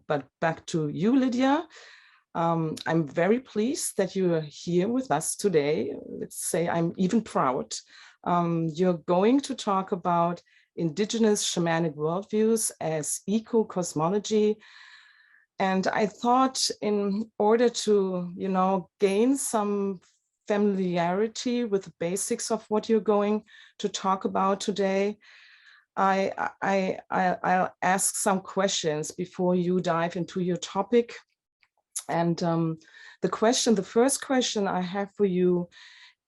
but back to you, Lidia. I'm very pleased that you are here with us today. Let's say I'm even proud. You're going to talk about indigenous shamanic worldviews as eco-cosmology. And I thought in order to, gain some familiarity with the basics of what you're going to talk about today, I'll ask some questions before you dive into your topic. And the first question I have for you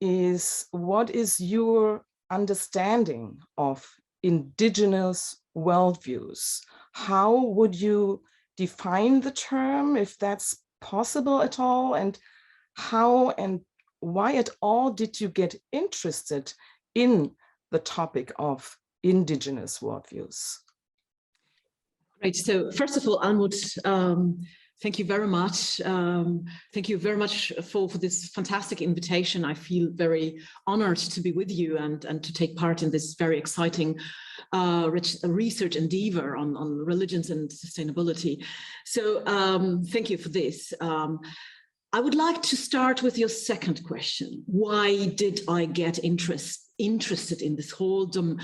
is, what is your understanding of indigenous worldviews? How would you define the term, if that's possible at all? And how and why at all did you get interested in the topic of indigenous worldviews? Right. So first of all, Almut, thank you very much. Thank you very much for this fantastic invitation. I feel very honored to be with you and to take part in this very exciting research endeavor on religions and sustainability. So thank you for this. I would like to start with your second question. Why did I get interested in this whole domain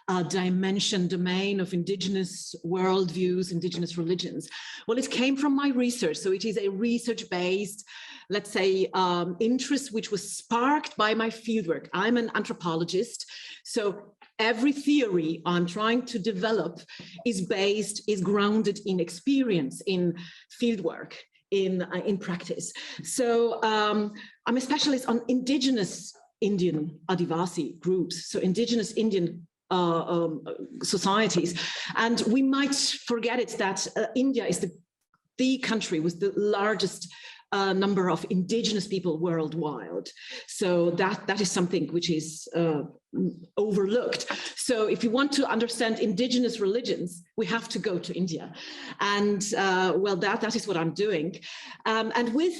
of indigenous worldviews, indigenous religions? Well, it came from my research. So it is a research-based, let's say, interest which was sparked by my fieldwork. I'm an anthropologist. So every theory I'm trying to develop is grounded in experience, in fieldwork, in practice. So I'm a specialist on indigenous Indian Adivasi groups, so indigenous Indian societies. And we might forget it that India is the country with the largest number of indigenous people worldwide. So that is something which is overlooked. So if you want to understand indigenous religions, we have to go to India. And well, that is what I'm doing. And with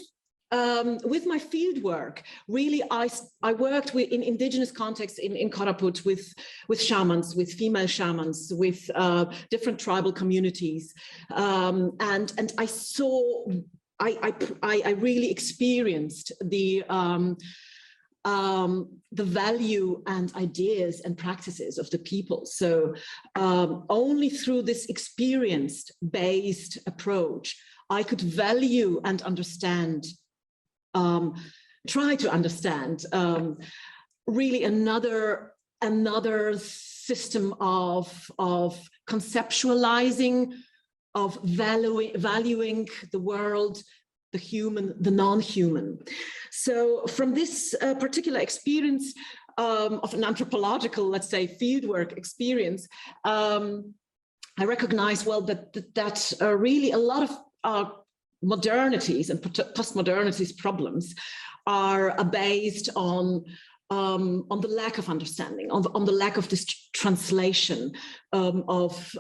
my field work, really, I worked in indigenous contexts in Koraput with shamans, with female shamans, with different tribal communities, and I saw, I really experienced the value and ideas and practices of the people. So only through this experience-based approach, I could value and understand. Try to understand really another system of conceptualizing, of valuing the world, the human, the non-human. So from this particular experience of an anthropological, let's say, fieldwork experience, I recognize, well, that really a lot of modernities and postmodernities problems are based on the lack of understanding, on the lack of this translation of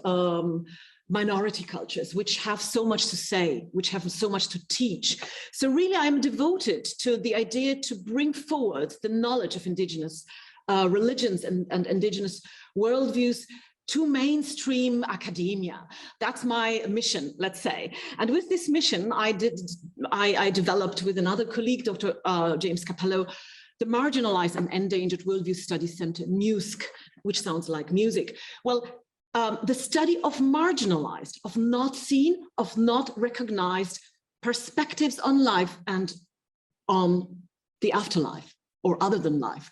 minority cultures, which have so much to say, which have so much to teach. So really, I'm devoted to the idea to bring forward the knowledge of indigenous religions and indigenous worldviews to mainstream academia. That's my mission, let's say. And with this mission, I developed with another colleague, Dr. James Capello, the Marginalized and Endangered Worldview Studies Center, MUSC, which sounds like music. Well, the study of marginalized, of not seen, of not recognized perspectives on life and on the afterlife or other than life.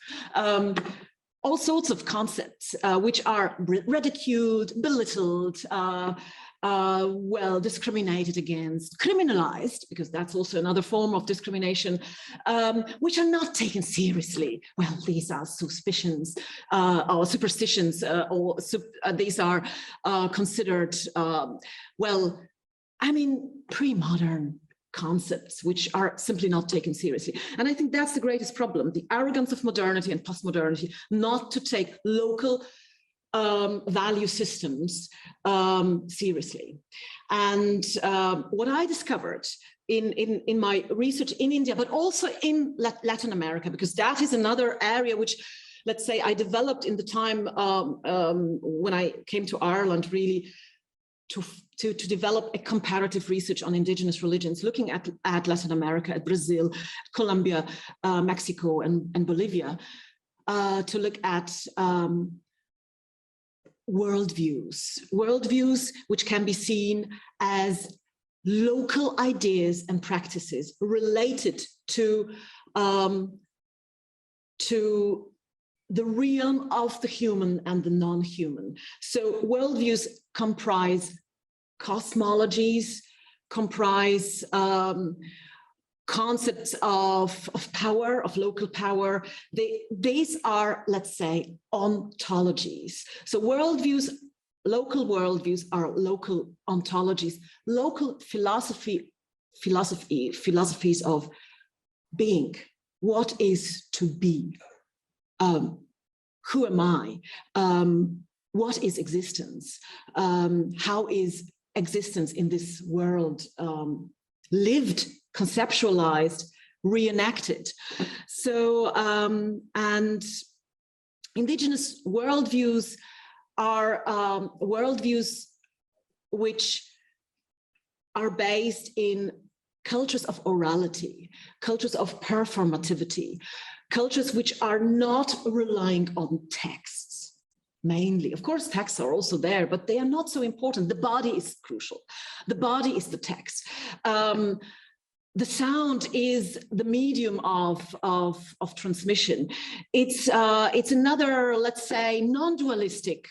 All sorts of concepts which are ridiculed, belittled, well, discriminated against, criminalized, because that's also another form of discrimination, which are not taken seriously. Well, these are suspicions or superstitions, or these are considered, well, I mean, pre-modern concepts which are simply not taken seriously. And I think that's the greatest problem, the arrogance of modernity and postmodernity, not to take local value systems seriously. And what I discovered in my research in India, but also in Latin America, because that is another area which, let's say, I developed in the time when I came to Ireland, really to develop a comparative research on indigenous religions, looking at Latin America, at Brazil, Colombia, Mexico, and Bolivia, to look at worldviews which can be seen as local ideas and practices related to the realm of the human and the non-human. So worldviews comprise cosmologies, comprise concepts of power, of local power. These are, let's say, ontologies. So worldviews, local worldviews are local ontologies, local philosophies of being. What is to be? Who am I? What is existence? How is existence in this world lived, conceptualized, reenacted? So, and indigenous worldviews are worldviews which are based in cultures of orality, cultures of performativity, cultures which are not relying on texts mainly. Of course, texts are also there, but they are not so important. The body is crucial. The body is the text. The sound is the medium of transmission. It's another, let's say, non-dualistic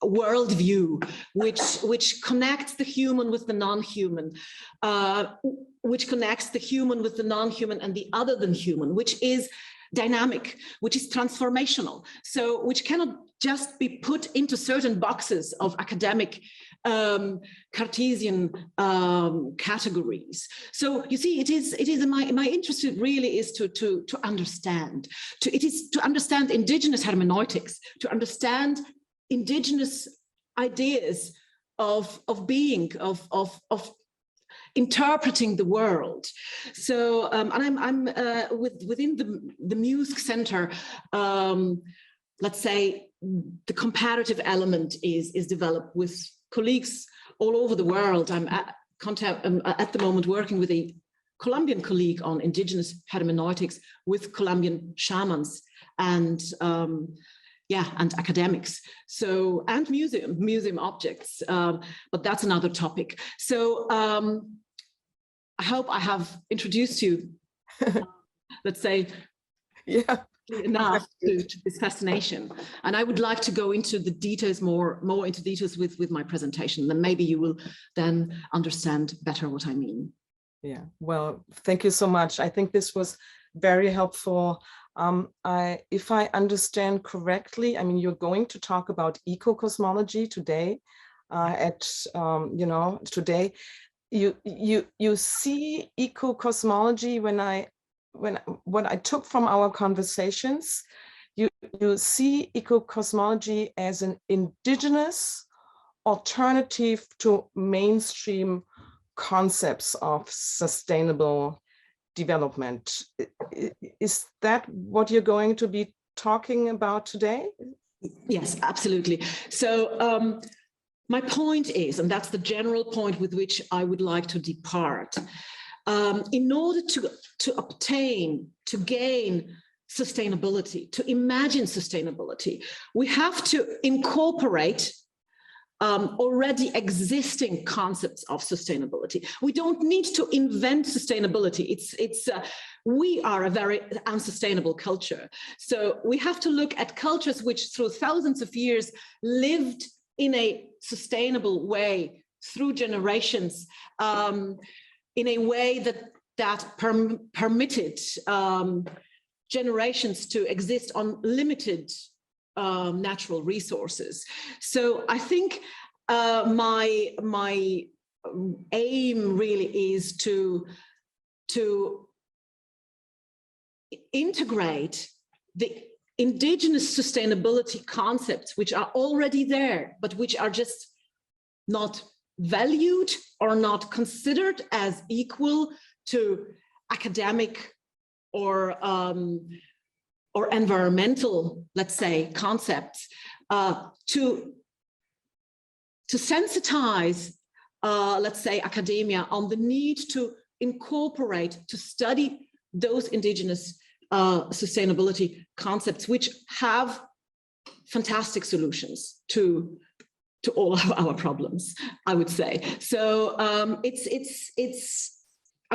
worldview, which connects the human with the non-human, which connects the human with the non-human and the other than human, which is dynamic, which is transformational, so which cannot just be put into certain boxes of academic Cartesian categories. So you see, it is my interest really is to understand, to understand indigenous hermeneutics, to understand indigenous ideas of being, of interpreting the world. So, and I'm within the music center, let's say the comparative element is developed with colleagues all over the world. I'm at the moment working with a Colombian colleague on indigenous hermeneutics with Colombian shamans and and academics. So, and museum objects, but that's another topic. So I hope I have introduced you, let's say, enough to this fascination. And I would like to go into the details, more into details with my presentation. Then maybe you will then understand better what I mean. Yeah, well, thank you so much. I think this was very helpful. If I understand correctly, I mean, you're going to talk about eco-cosmology today. Today, you see eco-cosmology what I took from our conversations. You see eco-cosmology as an indigenous alternative to mainstream concepts of sustainable development. Is that what you're going to be talking about today? Yes, absolutely. So my point is, and that's the general point with which I would like to depart, in order to gain sustainability, to imagine sustainability, we have to incorporate already existing concepts of sustainability. We don't need to invent sustainability. We are a very unsustainable culture. So we have to look at cultures which through thousands of years lived in a sustainable way through generations, in a way that permitted generations to exist on limited natural resources. So I think my aim really is to integrate the indigenous sustainability concepts, which are already there, but which are just not valued or not considered as equal to academic or environmental, let's say, concepts, to sensitize, let's say, academia on the need to incorporate, to study those indigenous sustainability concepts, which have fantastic solutions to all of our problems, I would say. So I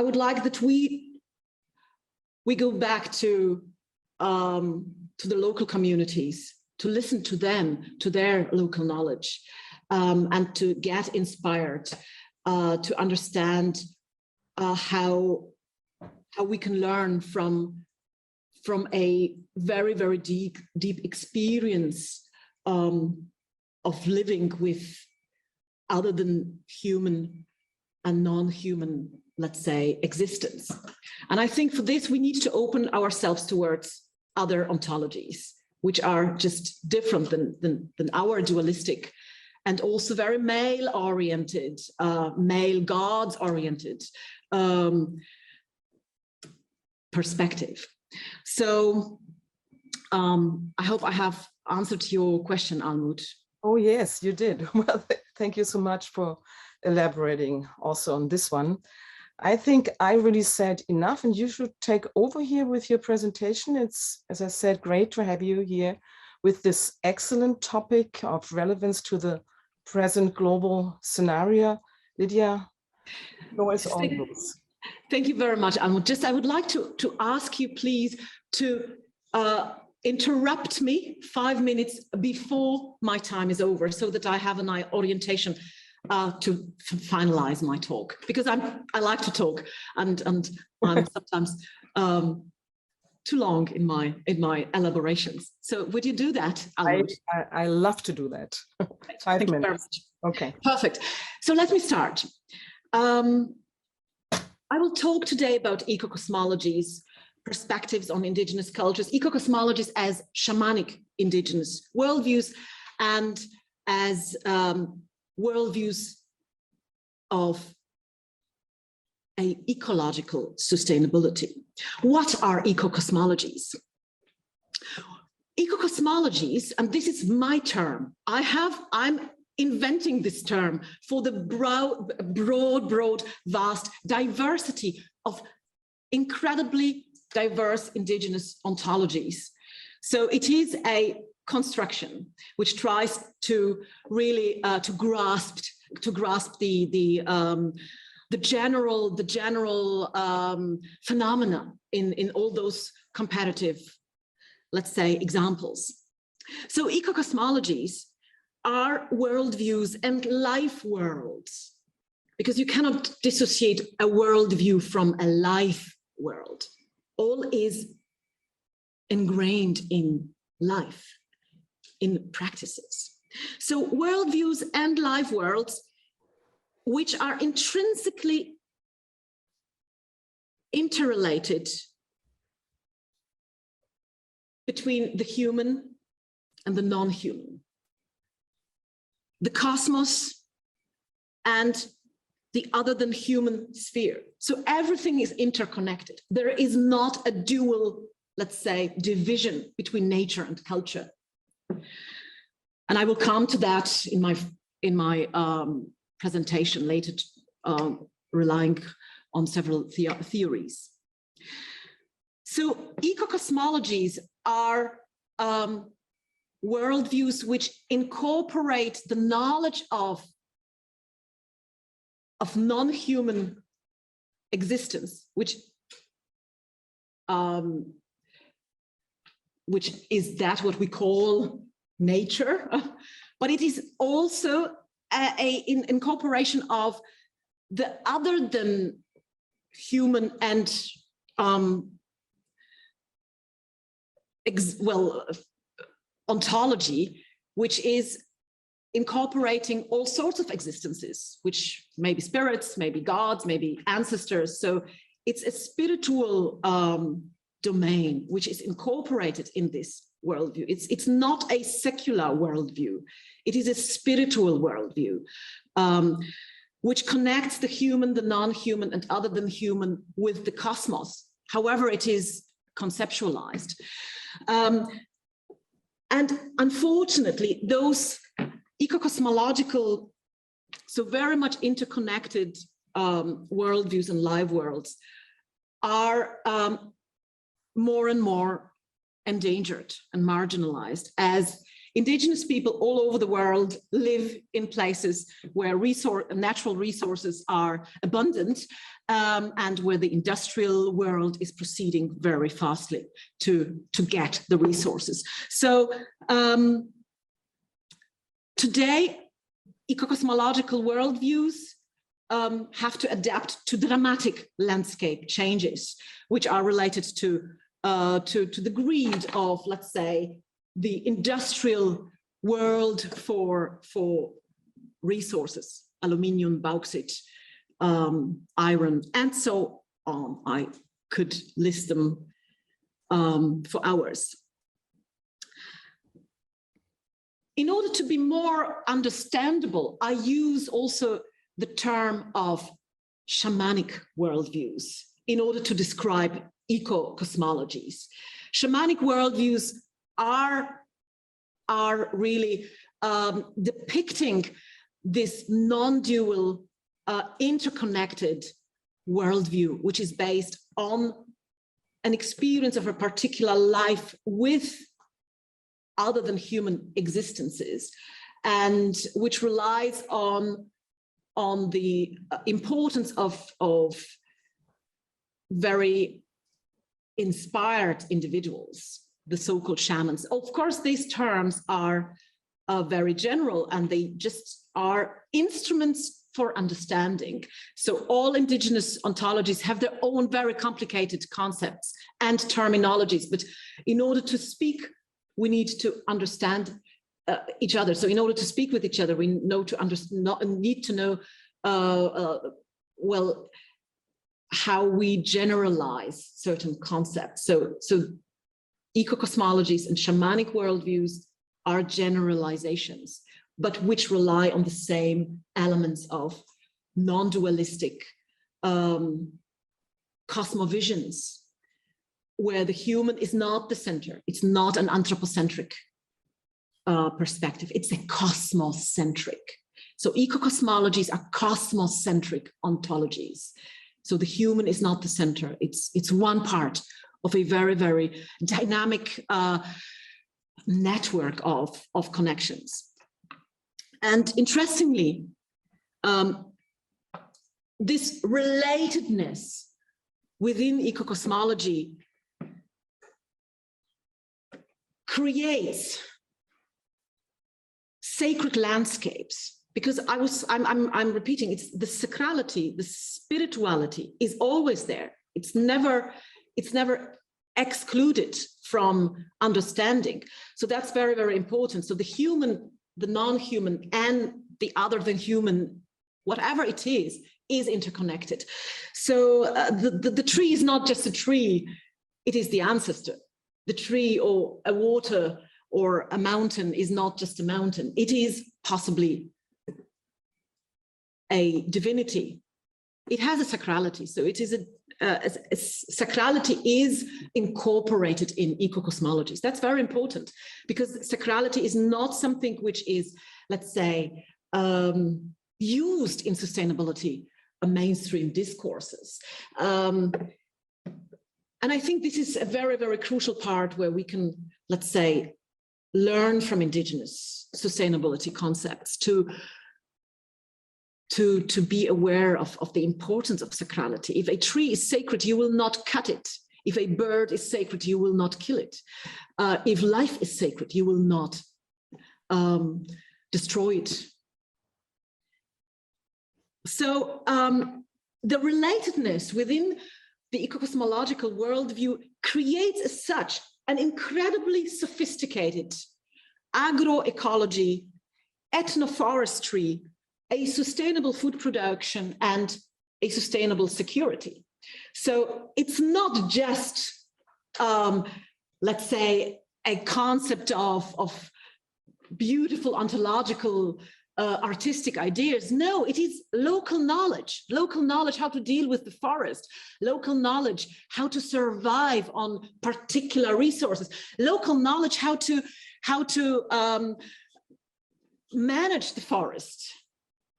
would like that we go back to the local communities, to listen to them, to their local knowledge, and to get inspired, to understand how we can learn from a very, very deep experience of living with other than human and non-human, let's say, existence. And I think for this, we need to open ourselves towards other ontologies, which are just different than our dualistic and also very male-oriented, male gods-oriented perspective. So I hope I have answered your question, Almut. Oh, yes, you did. Well, thank you so much for elaborating also on this one. I think I really said enough, and you should take over here with your presentation. It's, as I said, great to have you here with this excellent topic of relevance to the present global scenario. Lydia, always all yours. Thank you very much, Almut. I would like to ask you, please, to interrupt me 5 minutes before my time is over, so that I have an orientation to finalize my talk, because I like to talk, and I'm sometimes too long in my elaborations. So would you do that, Almut? I love to do that. 5 minutes. Very much. Okay. Perfect. So let me start. I will talk today about eco-cosmologies, perspectives on indigenous cultures, eco-cosmologies as shamanic indigenous worldviews, and as worldviews of an ecological sustainability. What are eco-cosmologies? Eco-cosmologies, and this is my term, I'm inventing this term for the broad, vast diversity of incredibly diverse indigenous ontologies. So it is a construction which tries to really to grasp the general phenomena in all those comparative, let's say, examples. So eco-cosmologies are worldviews and life worlds, because you cannot dissociate a worldview from a life world. All is ingrained in life, in practices. So worldviews and life worlds, which are intrinsically interrelated between the human and the non-human, the cosmos and the other than human sphere. So everything is interconnected. There is not a dual, let's say, division between nature and culture. And I will come to that in my presentation later, relying on several theories. So eco-cosmologies are worldviews which incorporate the knowledge of non-human existence, which is that what we call nature, but it is also an incorporation of the other than human and ontology, which is incorporating all sorts of existences, which may be spirits, maybe gods, maybe ancestors. So it's a spiritual domain which is incorporated in this worldview. It's not a secular worldview. It is a spiritual worldview, which connects the human, the non-human, and other than human with the cosmos, however it is conceptualized. And unfortunately, those eco-cosmological so very much interconnected worldviews and live worlds are more and more endangered and marginalized as Indigenous people all over the world live in places where natural resources are abundant, and where the industrial world is proceeding very fastly to get the resources. So today, eco-cosmological worldviews have to adapt to dramatic landscape changes, which are related to the greed of, let's say, the industrial world for resources, aluminium, bauxite, iron, and so on. I could list them for hours. In order to be more understandable, I use also the term of shamanic worldviews in order to describe eco-cosmologies. Shamanic worldviews are really depicting this non-dual, interconnected worldview, which is based on an experience of a particular life with other than human existences, and which relies on the importance of very inspired individuals, the so-called shamans. Of course, these terms are very general, and they just are instruments for understanding. So all Indigenous ontologies have their own very complicated concepts and terminologies, but in order to speak, we need to understand each other. So in order to speak with each other, we need to know well, how we generalize certain concepts. So eco-cosmologies and shamanic worldviews are generalizations, but which rely on the same elements of non-dualistic cosmovisions, where the human is not the center. It's not an anthropocentric perspective. It's a cosmocentric. So eco-cosmologies are cosmocentric ontologies. So the human is not the center. It's one part of a very, very dynamic network of connections. And interestingly, this relatedness within eco-cosmology creates sacred landscapes, because I'm repeating, it's the sacrality, the spirituality is always there. It's never excluded from understanding. So that's very, very important. So the human, the non-human, and the other than human, whatever it is interconnected. So the tree is not just a tree, it is the ancestor. The tree or a water or a mountain is not just a mountain. It is possibly a divinity. It has a sacrality. So it is sacrality is incorporated in eco-cosmologies. That's very important, because sacrality is not something which is, let's say, used in sustainability mainstream discourses. And I think this is a very, very crucial part where we can, let's say, learn from Indigenous sustainability concepts to be aware of the importance of sacrality. If a tree is sacred, you will not cut it. If a bird is sacred, you will not kill it. If life is sacred, you will not destroy it. So the relatedness within the eco-cosmological worldview creates as such an incredibly sophisticated agroecology, ethnoforestry, a sustainable food production, and a sustainable security. So it's not just, let's say, a concept of beautiful ontological artistic ideas. No, it is local knowledge how to deal with the forest, local knowledge how to survive on particular resources, local knowledge how to manage the forest,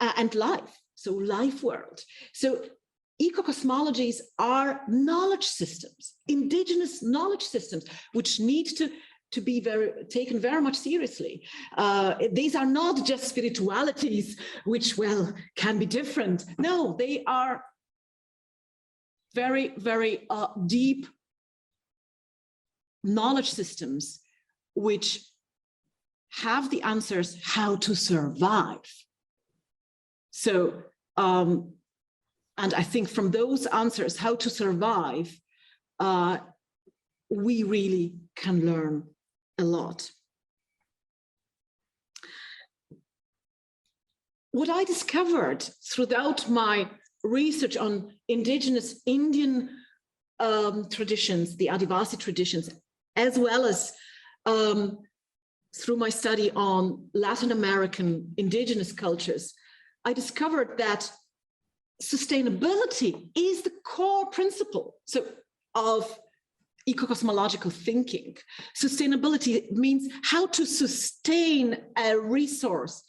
and life, so life world. So eco-cosmologies are knowledge systems, indigenous knowledge systems, which need to be taken very much seriously. These are not just spiritualities, which, well, can be different. No, they are very, very deep knowledge systems which have the answers how to survive. So, and I think from those answers, how to survive, we really can learn a lot. What I discovered throughout my research on indigenous Indian traditions, the Adivasi traditions, as well as through my study on Latin American indigenous cultures, I discovered that sustainability is the core principle of eco-cosmological thinking. Sustainability means how to sustain a resource,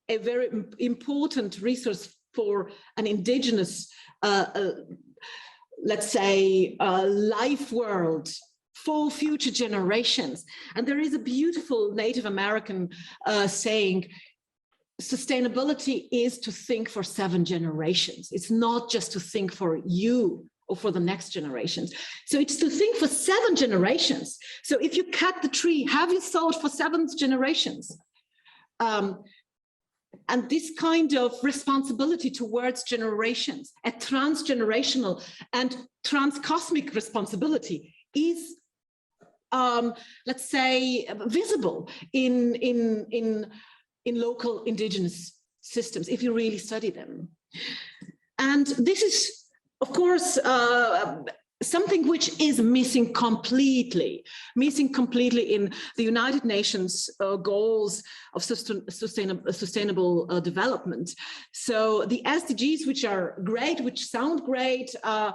a very important resource for an indigenous, let's say, life world for future generations. And there is a beautiful Native American saying, sustainability is to think for 7 generations. It's not just to think for you or for the next generations. So it's to think for 7 generations. So if you cut the tree, have you thought for 7 generations? And this kind of responsibility towards generations, a transgenerational and transcosmic responsibility is, let's say, visible in local indigenous systems, if you really study them. And this is, of course, something which is missing completely in the United Nations goals of sustainable development. So the SDGs, which are great, which sound great, are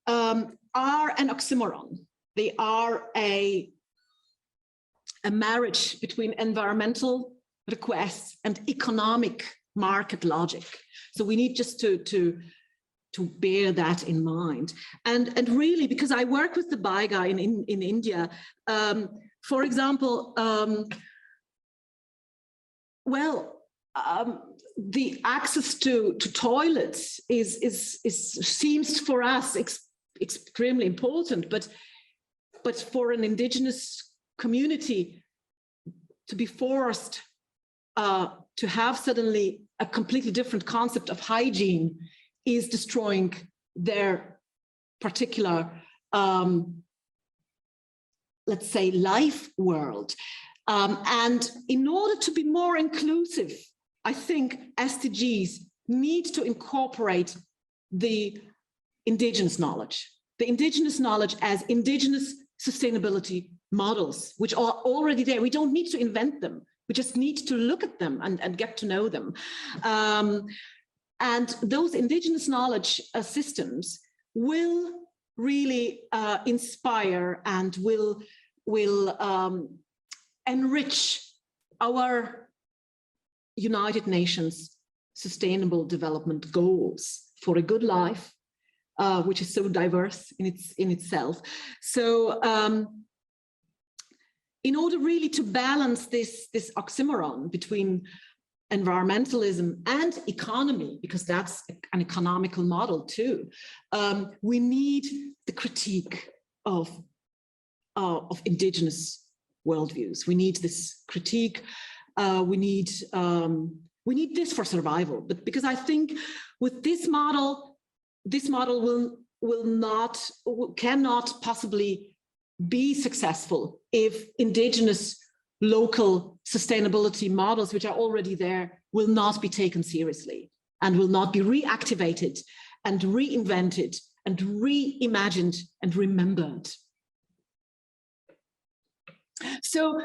an oxymoron. They are a marriage between environmental requests and economic market logic. So we need just to bear that in mind. And really, because I work with the Baiga in India, for example, the access to toilets seems for us extremely important, but for an indigenous community to be forced to have suddenly a completely different concept of hygiene is destroying their particular, let's say, life world. And in order to be more inclusive, I think SDGs need to incorporate the indigenous knowledge as indigenous sustainability models, which are already there. We don't need to invent them. We just need to look at them and get to know them. And those indigenous knowledge systems will really inspire and will enrich our United Nations Sustainable Development Goals for a good life, which is so diverse in itself. So in order really to balance this oxymoron between environmentalism and economy, because that's an economical model too, we need the critique of indigenous worldviews. We need this critique. We need this for survival. But because I think with this model cannot possibly be successful if indigenous local sustainability models, which are already there, will not be taken seriously and will not be reactivated and reinvented and reimagined and remembered. So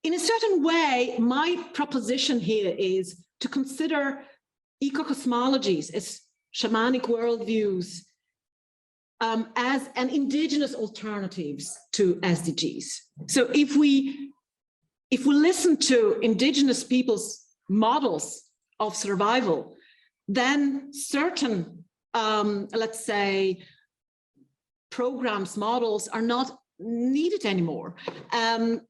in a certain way, my proposition here is to consider eco-cosmologies as shamanic worldviews as an indigenous alternatives to SDGs. So if we listen to indigenous people's models of survival, then certain, let's say, programs, models are not needed anymore. And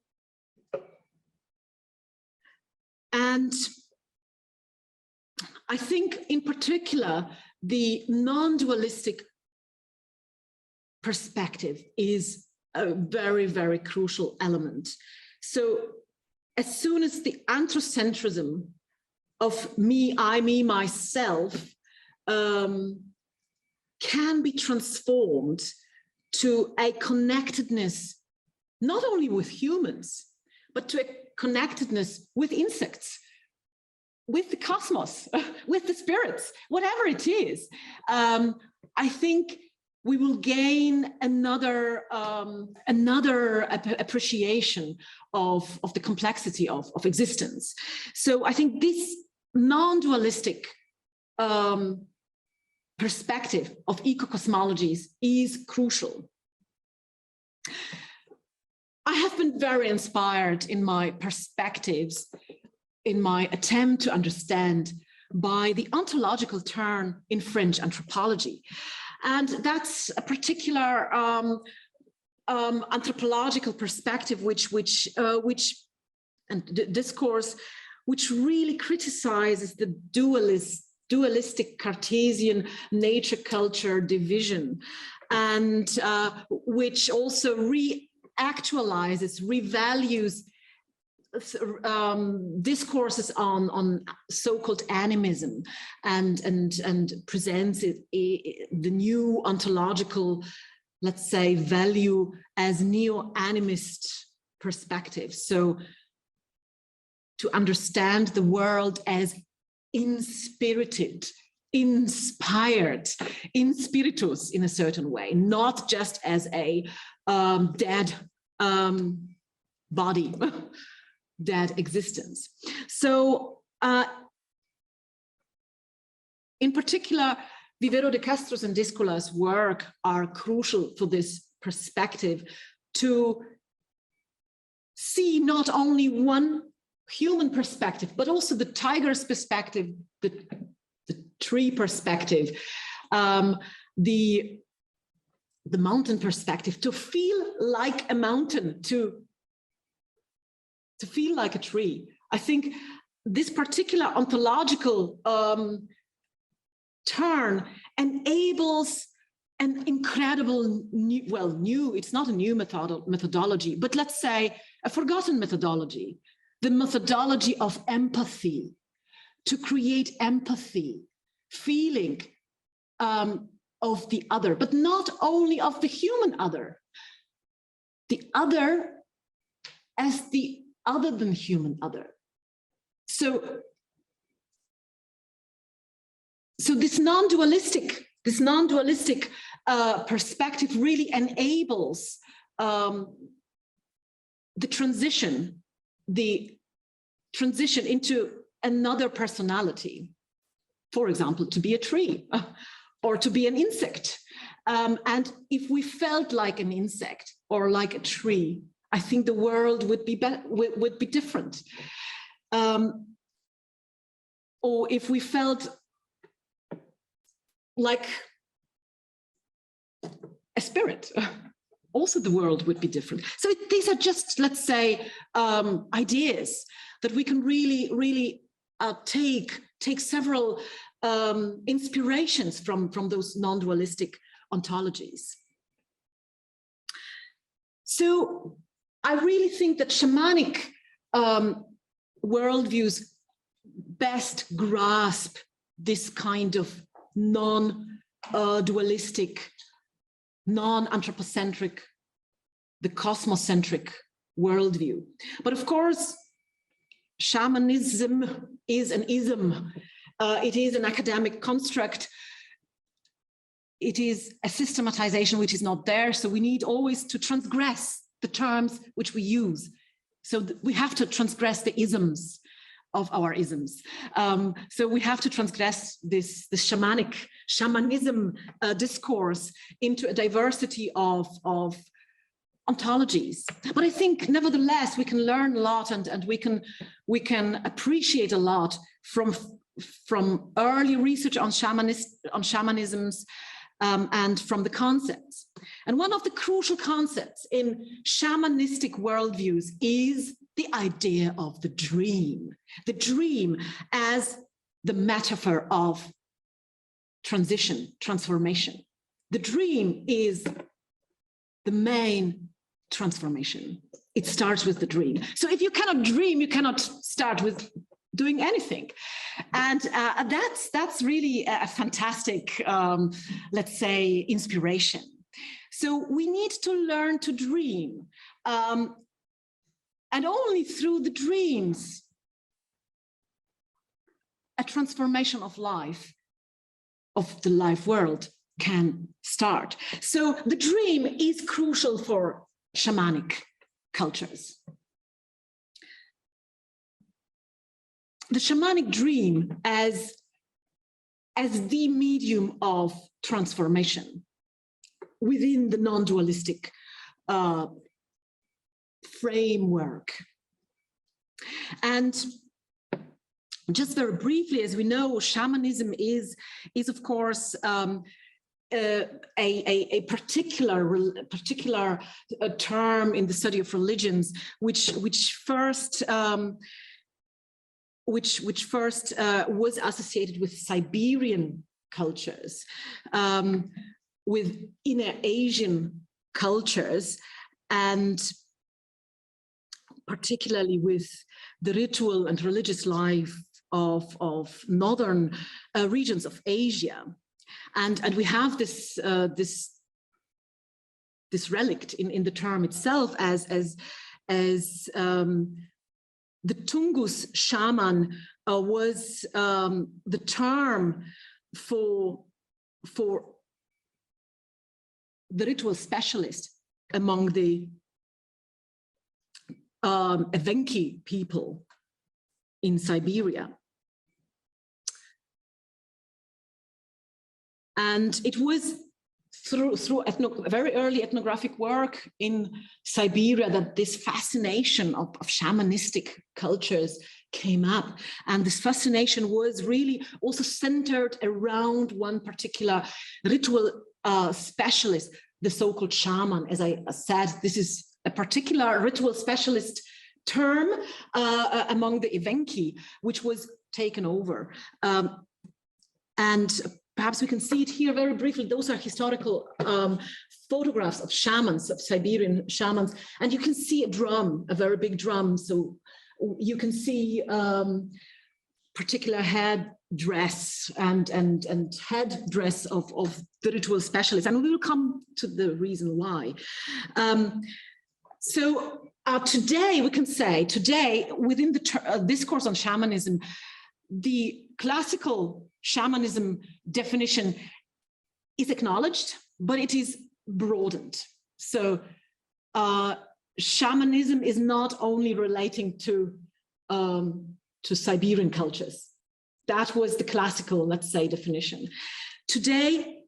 I think in particular, the non-dualistic perspective is a very, very crucial element. So as soon as the anthropocentrism of me, I, me, myself can be transformed to a connectedness, not only with humans, but to a connectedness with insects, with the cosmos, with the spirits, whatever it is, I think we will gain another appreciation of the complexity of existence. So I think this non-dualistic perspective of eco-cosmologies is crucial. I have been very inspired in my perspectives, in my attempt to understand, by the ontological turn in French anthropology. And that's a particular anthropological perspective and discourse which really criticizes the dualistic Cartesian nature-culture division, and which also reactualizes, revalues discourses on so-called animism, and presents the new ontological, let's say, value as neo-animist perspective. So to understand the world as inspirited, inspired, in spiritus in a certain way, not just as a dead body, dead existence. So in particular, Vivero de Castro's and Discola's work are crucial for this perspective, to see not only one human perspective, but also the tiger's perspective, the tree perspective, the mountain perspective, to feel like a mountain, to feel like a tree. I think this particular ontological turn enables an incredible new, it's not a new methodology, but let's say a forgotten methodology, the methodology of empathy, to create empathy, feeling of the other, but not only of the human other, the other as the other than human other. So this non-dualistic perspective really enables the transition into another personality. For example, to be a tree or to be an insect. And if we felt like an insect or like a tree, I think the world would be different. Or if we felt like a spirit, also the world would be different. So these are just, let's say, ideas that we can really take several inspirations from those non-dualistic ontologies. So I really think that shamanic worldviews best grasp this kind of non-dualistic, non-anthropocentric, the cosmocentric worldview. But of course, shamanism is an ism. It is an academic construct. It is a systematization which is not there. So we need always to transgress the terms which we use. So we have to transgress the isms of our isms. So we have to transgress this shamanism discourse into a diversity of ontologies. But I think nevertheless we can learn a lot, and we can appreciate a lot from early research on shamanisms and from the concepts. And one of the crucial concepts in shamanistic worldviews is the idea of the dream as the metaphor of transition, transformation. The dream is the main transformation. It starts with the dream. So if you cannot dream, you cannot start with doing anything. And that's really a fantastic, let's say, inspiration. So we need to learn to dream. And only through the dreams, a transformation of life, of the life world, can start. So the dream is crucial for shamanic cultures. The shamanic dream as the medium of transformation within the non-dualistic framework. And just very briefly, as we know, shamanism is of course a particular term in the study of religions, which first was associated with Siberian cultures, with inner Asian cultures, and particularly with the ritual and religious life of northern regions of Asia. And we have this relic in the term itself as the Tungus shaman was the term for the ritual specialist among the Evenki people in Siberia. And it was through very early ethnographic work in Siberia that this fascination of shamanistic cultures came up. And this fascination was really also centered around one particular ritual specialist, the so-called shaman. As I said, this is a particular ritual specialist term among the Evenki, which was taken over. And perhaps we can see it here very briefly. Those are historical photographs of shamans, of Siberian shamans. And you can see a drum, a very big drum. So you can see particular head dress and head dress of the ritual specialist. And we will come to the reason why. So today, we can say, within the discourse on shamanism, the classical shamanism definition is acknowledged, but it is broadened. So shamanism is not only relating to Siberian cultures. That was the classical, let's say, definition. Today,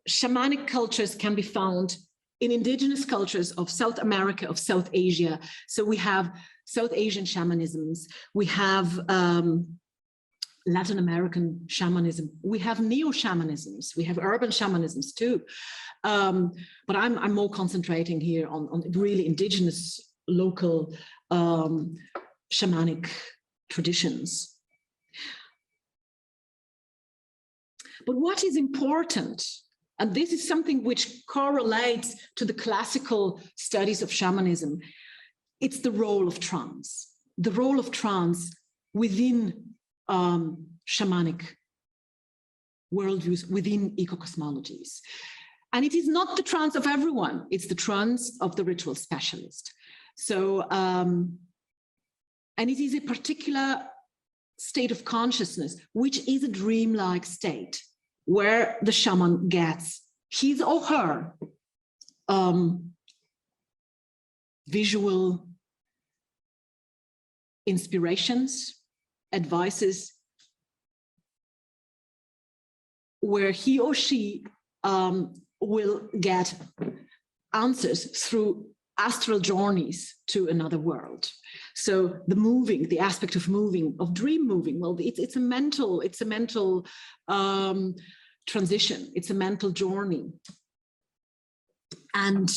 shamanic cultures can be found in indigenous cultures of South America, of South Asia. So we have South Asian shamanisms, we have Latin American shamanism, we have neo-shamanisms, we have urban shamanisms too. But I'm more concentrating here on really indigenous, local shamanic traditions. But what is important, and this is something which correlates to the classical studies of shamanism, it's the role of trance. The role of trance within shamanic worldviews, within eco-cosmologies. And it is not the trance of everyone, it's the trance of the ritual specialist. So, and it is a particular state of consciousness, which is a dreamlike state, where the shaman gets his or her visual inspirations, advices, where he or she will get answers through astral journeys to another world. So the moving, the aspect of moving, of dream moving, well, it's a mental transition. It's a mental journey. And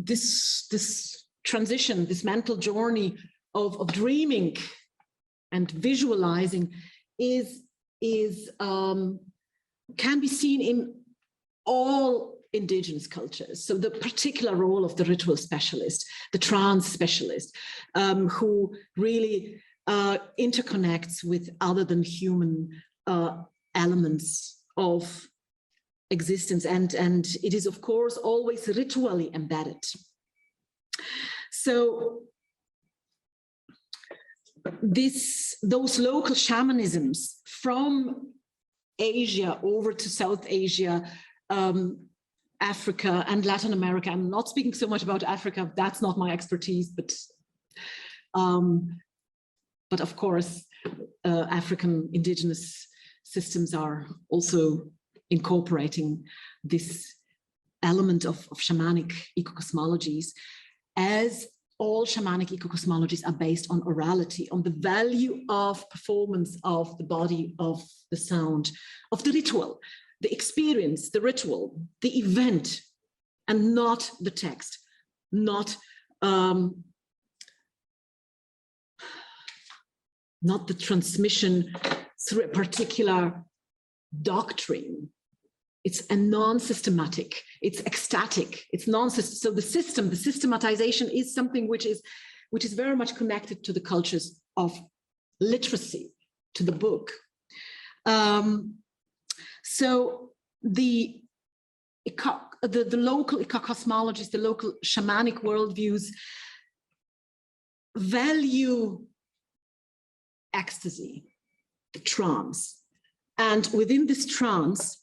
this transition, this mental journey of dreaming and visualizing can be seen in all indigenous cultures. So the particular role of the ritual specialist, the trance specialist, who really interconnects with other than human elements of existence, and it is of course always ritually embedded. So those local shamanisms from Asia over to South Asia, Africa and Latin America. I'm not speaking so much about Africa, that's not my expertise, but of course, African indigenous systems are also incorporating this element of shamanic eco-cosmologies, as all shamanic eco-cosmologies are based on orality, on the value of performance of the body, of the sound, of the ritual, the experience, the ritual, the event, and not the text, not the transmission through a particular doctrine. It's a non-systematic, it's ecstatic, it's non-system. So the systematization is something which is very much connected to the cultures of literacy, to the book. So the local eco-cosmologies, the local shamanic worldviews value ecstasy, the trance. And within this trance,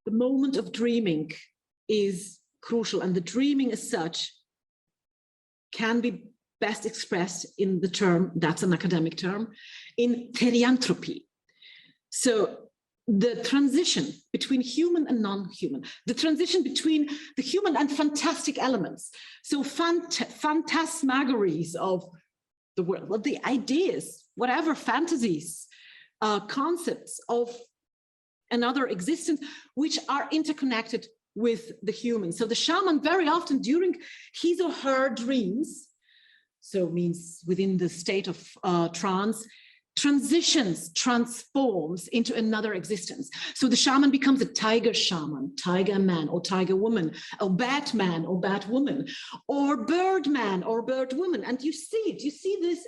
the moment of dreaming is crucial, and the dreaming as such can be best expressed in the term, that's an academic term, in therianthropy. So the transition between human and non-human, the transition between the human and fantastic elements. So phantasmagories of the world, well, the ideas, whatever fantasies, concepts of another existence, which are interconnected with the human. So the shaman very often during his or her dreams, so means within the state of trance, transforms into another existence. So the shaman becomes a tiger shaman, tiger man or tiger woman, or bat man or bat woman, or bird man or bird woman. And you see it, you see this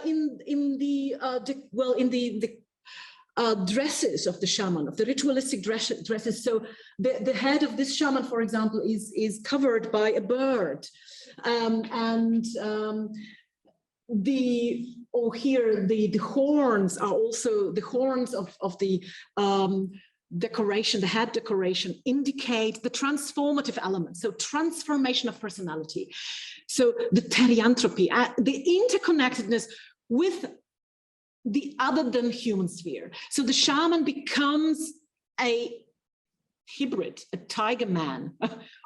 in the dresses of the shaman, of the ritualistic dresses. So the head of this shaman, for example, is covered by a bird. The horns are also the horns of the decoration, the head decoration, indicate the transformative element, so transformation of personality. So the therianthropy, the interconnectedness with the other than human sphere. So the shaman becomes a hybrid, a tiger man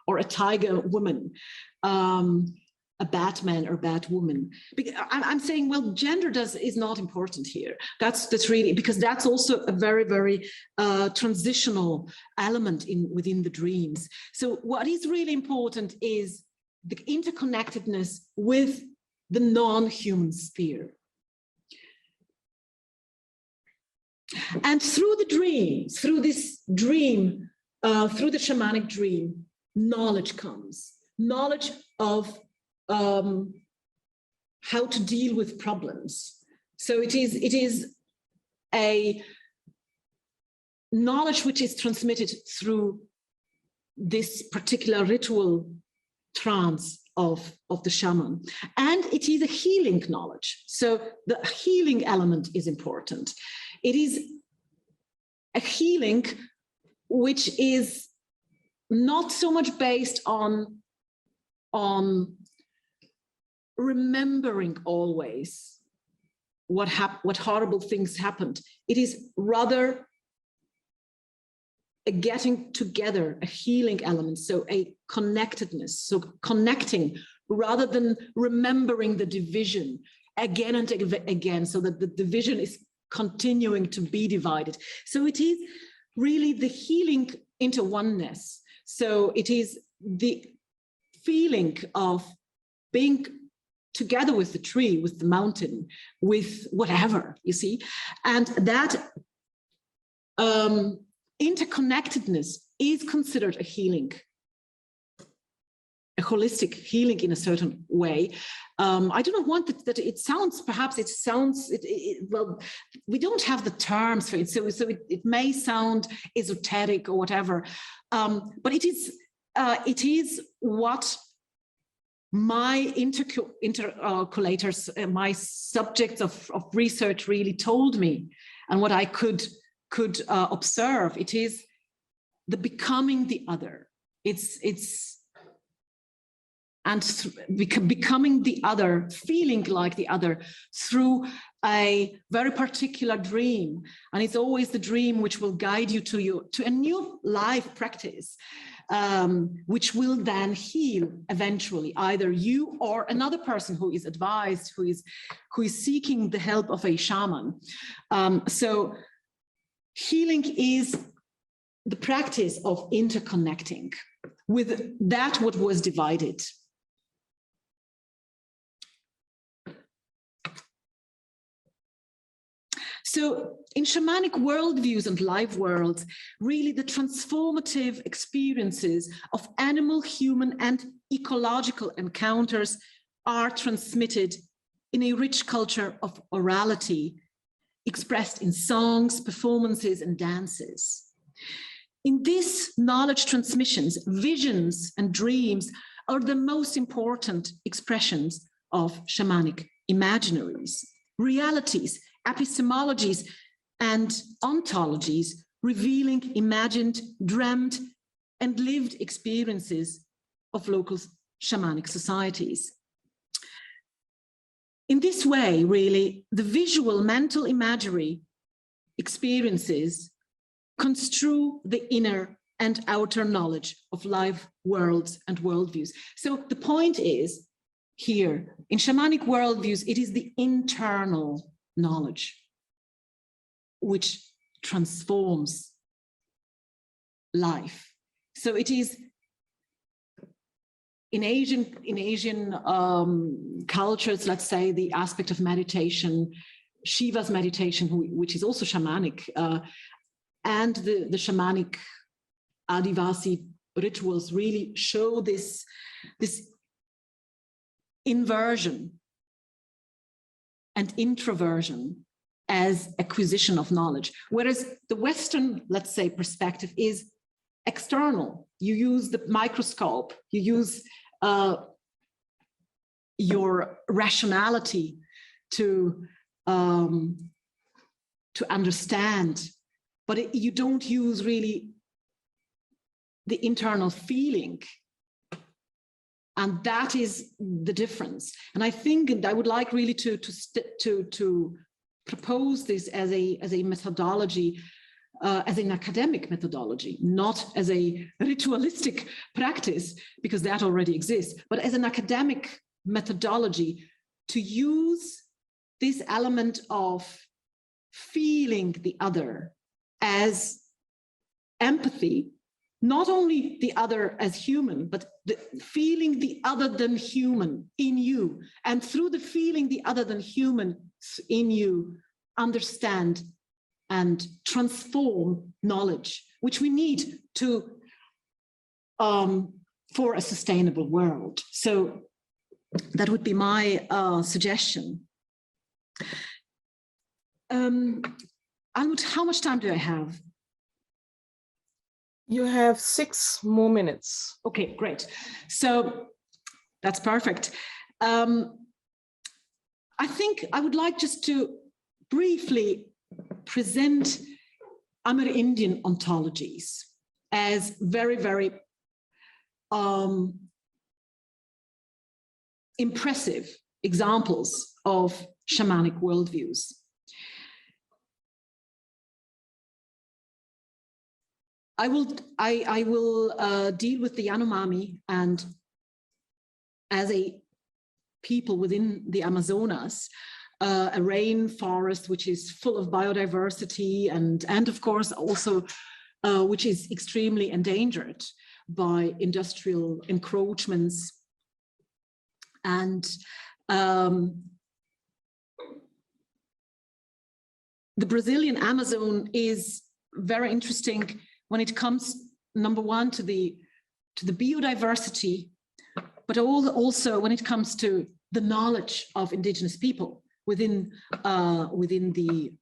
or a tiger woman, a Batman or Batwoman. I'm saying, well, gender is not important here. That's really, because that's also a very, very transitional element within the dreams. So what is really important is the interconnectedness with the non-human sphere. And through the dream, through this dream, through the shamanic dream, knowledge comes. Knowledge of how to deal with problems. So it is a knowledge which is transmitted through this particular ritual trance of the shaman. And it is a healing knowledge. So the healing element is important. It is a healing which is not so much based on remembering always what horrible things happened. It is rather a getting together, a healing element, so a connectedness, so connecting rather than remembering the division again and again, so that the division is continuing to be divided. So it is really the healing into oneness. So it is the feeling of being together with the tree, with the mountain, with whatever, you see, and that interconnectedness is considered a healing, a holistic healing in a certain way. I do not want that it sounds, perhaps it sounds, well, we don't have the terms for it, so it may sound esoteric or whatever, but it is what my intercolators, my subjects of research really told me, and what I could observe. It is the becoming the other. Becoming the other, feeling like the other through a very particular dream. And it's always the dream which will guide you to a new life practice, which will then heal eventually, either you or another person who is advised, who is seeking the help of a shaman. So healing is the practice of interconnecting with that what was divided. So in shamanic worldviews and life worlds, really the transformative experiences of animal, human, and ecological encounters are transmitted in a rich culture of orality, expressed in songs, performances, and dances. In these knowledge transmissions, visions and dreams are the most important expressions of shamanic imaginaries, realities, epistemologies, and ontologies, revealing imagined, dreamt, and lived experiences of local shamanic societies. In this way, really, the visual mental imagery experiences construe the inner and outer knowledge of life worlds and worldviews. So the point is here, in shamanic worldviews, it is the internal knowledge which transforms life. So it is in Asian cultures, let's say, the aspect of meditation, Shiva's meditation, which is also shamanic, and the shamanic Adivasi rituals really show this inversion and introversion as acquisition of knowledge. Whereas the Western, let's say, perspective is external. You use the microscope, you use your rationality to understand, but you don't use really the internal feeling. And that is the difference. And I think, and I would like really to propose this as a methodology, as an academic methodology, not as a ritualistic practice, because that already exists, but as an academic methodology to use this element of feeling the other as empathy, not only the other as human, but feeling the other than human in you. And through the feeling the other than human in you, understand and transform knowledge, which we need to for a sustainable world. So that would be my suggestion. How much time do I have? You have 6 more minutes. Okay, great. So that's perfect. I think I would like just to briefly present Amerindian ontologies as very, very impressive examples of shamanic worldviews. I will deal with the Yanomami and as a people within the Amazonas, a rainforest which is full of biodiversity and of course also which is extremely endangered by industrial encroachments. And the Brazilian Amazon is very interesting when it comes, number one, to the biodiversity, but also when it comes to the knowledge of indigenous people within the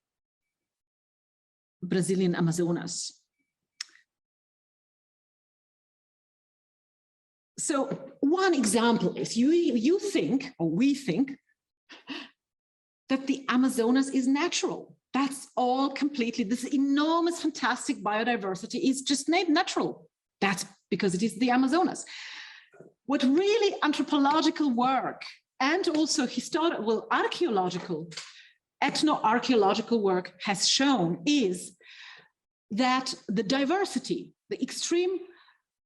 Brazilian Amazonas. So one example is you think, or we think, that the Amazonas is natural. That's all completely, this enormous, fantastic biodiversity is just natural. That's because it is the Amazonas. What really anthropological work and also historical, well, archaeological, ethno-archaeological work has shown is that the diversity, the extreme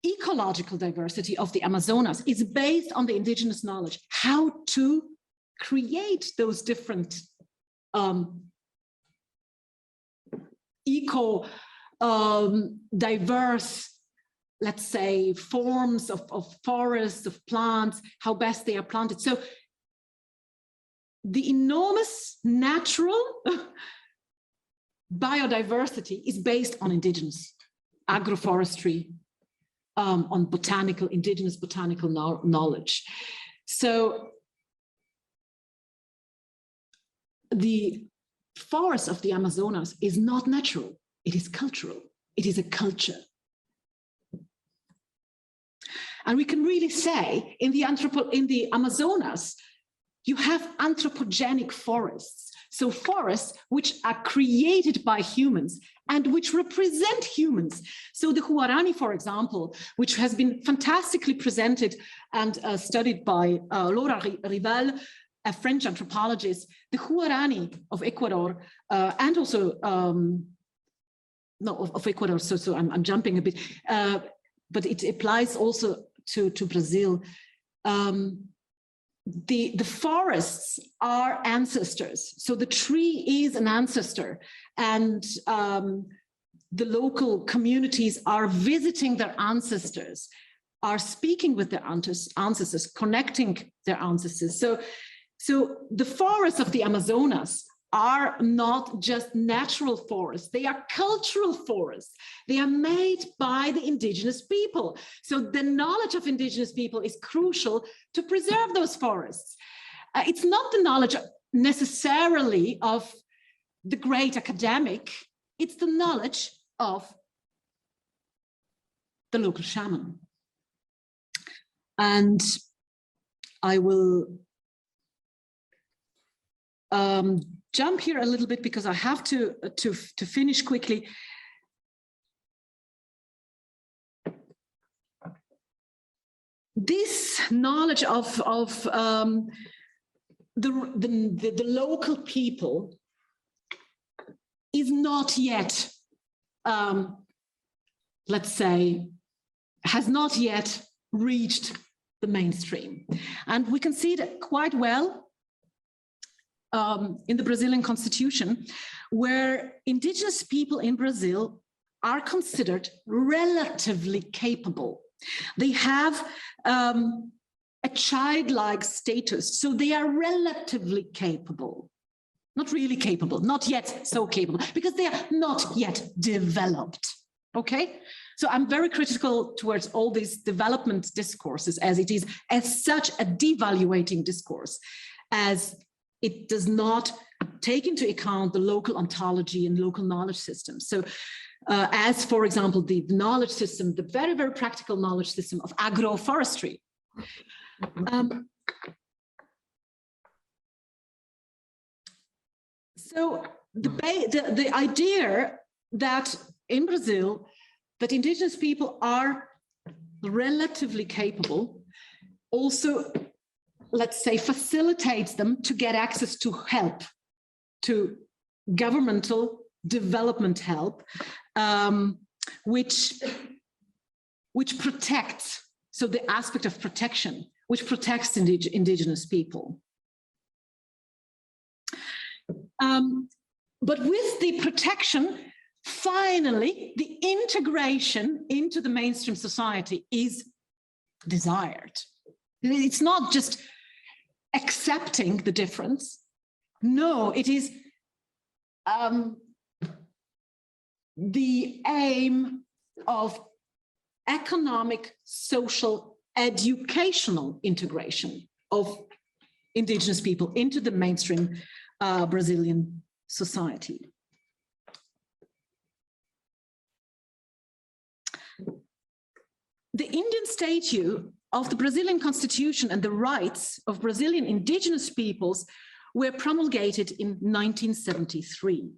ecological diversity of the Amazonas is based on the indigenous knowledge, how to create those different diverse, let's say, forms of forests, of plants, how best they are planted. So the enormous natural biodiversity is based on indigenous agroforestry, on indigenous botanical knowledge. So the forest of the Amazonas is not natural, it is cultural, it is a culture. And we can really say in the Amazonas, you have anthropogenic forests. So forests which are created by humans and which represent humans. So the Huarani, for example, which has been fantastically presented and studied by Laura Rival, a French anthropologist, the Huarani of Ecuador, and also, of Ecuador, so I'm jumping a bit, but it applies also to Brazil. The forests are ancestors. So the tree is an ancestor, and the local communities are visiting their ancestors, are speaking with their ancestors, connecting their ancestors. So the forests of the Amazonas are not just natural forests, they are cultural forests. They are made by the indigenous people. So the knowledge of indigenous people is crucial to preserve those forests. It's not the knowledge necessarily of the great academic, it's the knowledge of the local shaman. And I will jump here a little bit because I have to finish quickly. This knowledge of the local people is not yet, let's say, has not yet reached the mainstream. And we can see it quite well in the Brazilian constitution, where indigenous people in Brazil are considered relatively capable. They have a childlike status, so they are relatively capable. Not really capable, not yet so capable, because they are not yet developed, okay? So I'm very critical towards all these development discourses, as it is as such a devaluating discourse, as it does not take into account the local ontology and local knowledge systems. So as, for example, the knowledge system, the very, very practical knowledge system of agroforestry. So the idea that in Brazil, that indigenous people are relatively capable also, let's say, facilitates them to get access to help, to governmental development help, which protects, so the aspect of protection, which protects indigenous people. But with the protection, finally, the integration into the mainstream society is desired. It's not just accepting the difference. No, it is the aim of economic, social, educational integration of indigenous people into the mainstream Brazilian society. The Indian statute of the Brazilian Constitution and the rights of Brazilian indigenous peoples were promulgated in 1973,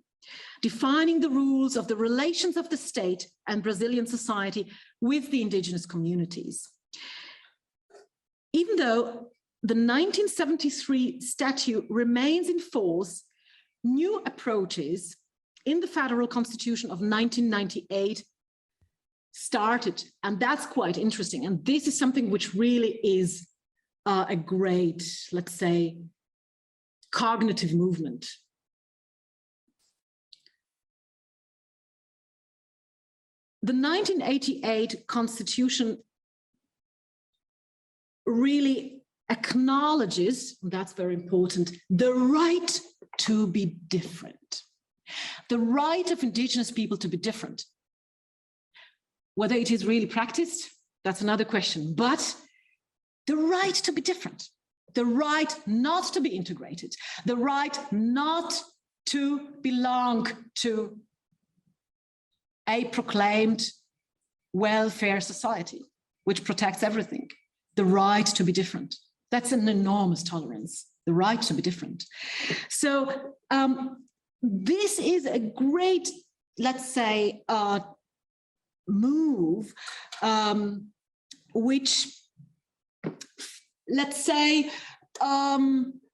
defining the rules of the relations of the state and Brazilian society with the indigenous communities. Even though the 1973 statute remains in force, new approaches in the Federal Constitution of 1998 started, and that's quite interesting. And this is something which really is a great, let's say, cognitive movement. The 1988 Constitution really acknowledges, that's very important, the right to be different. The right of indigenous people to be different. Whether it is really practiced, that's another question, but the right to be different, the right not to be integrated, the right not to belong to a proclaimed welfare society, which protects everything, the right to be different. That's an enormous tolerance, the right to be different. So this is a great, let's say, move, which, let's say,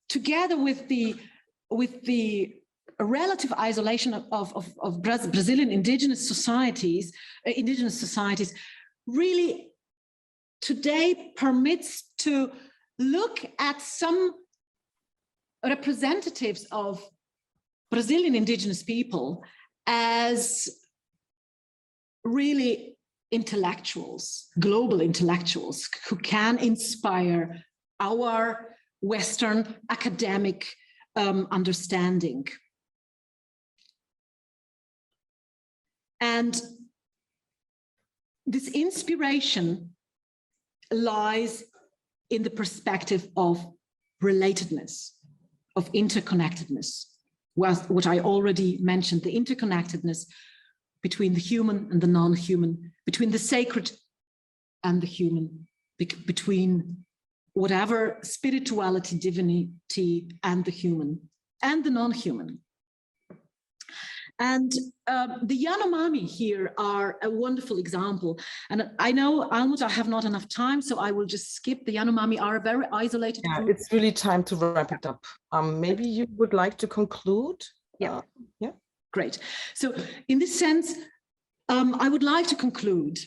together with the relative isolation of Brazilian indigenous societies, really today permits to look at some representatives of Brazilian indigenous people as really intellectuals, global intellectuals who can inspire our Western academic understanding. And this inspiration lies in the perspective of relatedness, of interconnectedness, what I already mentioned, the interconnectedness between the human and the non-human, between the sacred and the human, between whatever spirituality, divinity, and the human, and the non-human. And the Yanomami here are a wonderful example. And I know, Almut, I have not enough time, so I will just skip. The Yanomami are a very isolated group. It's really time to wrap it up. Maybe you would like to conclude? Yeah. Yeah. Great. So in this sense, I would like to conclude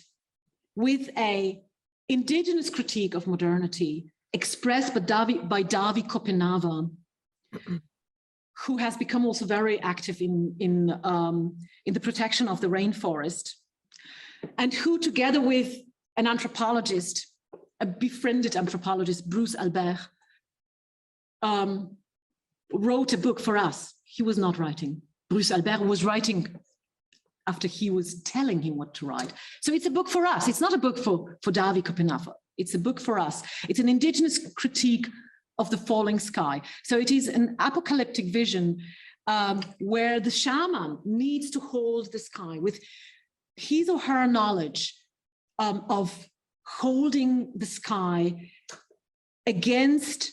with an indigenous critique of modernity expressed by Davi Kopenava, who has become also very active in the protection of the rainforest, and who, together with an anthropologist, a befriended anthropologist, Bruce Albert, wrote a book for us. He was not writing. Bruce Albert was writing after he was telling him what to write. So it's a book for us. It's not a book for Davi Kopenava. It's a book for us. It's an indigenous critique of the falling sky. So it is an apocalyptic vision where the shaman needs to hold the sky with his or her knowledge of holding the sky against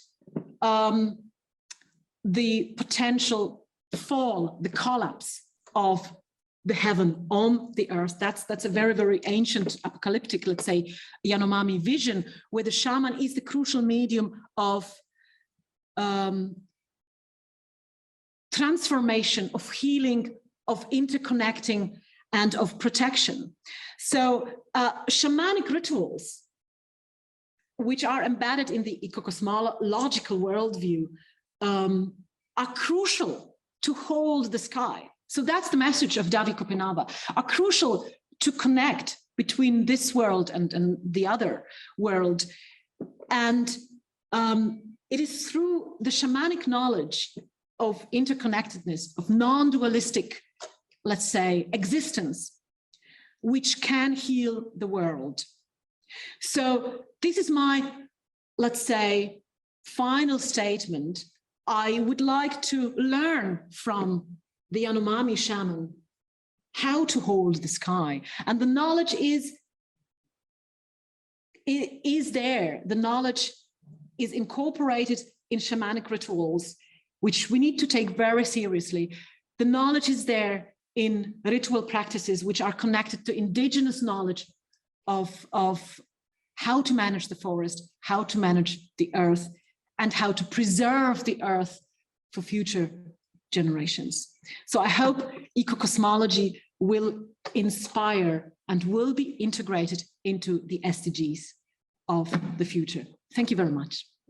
the potential fall, the collapse of the heaven on the earth. That's a very, very ancient apocalyptic, let's say, Yanomami vision, where the shaman is the crucial medium of transformation, of healing, of interconnecting and of protection. So shamanic rituals, which are embedded in the eco-cosmological worldview, are crucial to hold the sky. So that's the message of Davi Kopinaba, are crucial to connect between this world and the other world. And it is through the shamanic knowledge of interconnectedness, of non-dualistic, let's say, existence, which can heal the world. So this is my, let's say, final statement. I would like to learn from the Yanomami shaman how to hold the sky. And the knowledge is there. The knowledge is incorporated in shamanic rituals, which we need to take very seriously. The knowledge is there in ritual practices, which are connected to indigenous knowledge of how to manage the forest, how to manage the earth, and how to preserve the earth for future generations. So I hope eco-cosmology will inspire and will be integrated into the SDGs of the future. Thank you very much.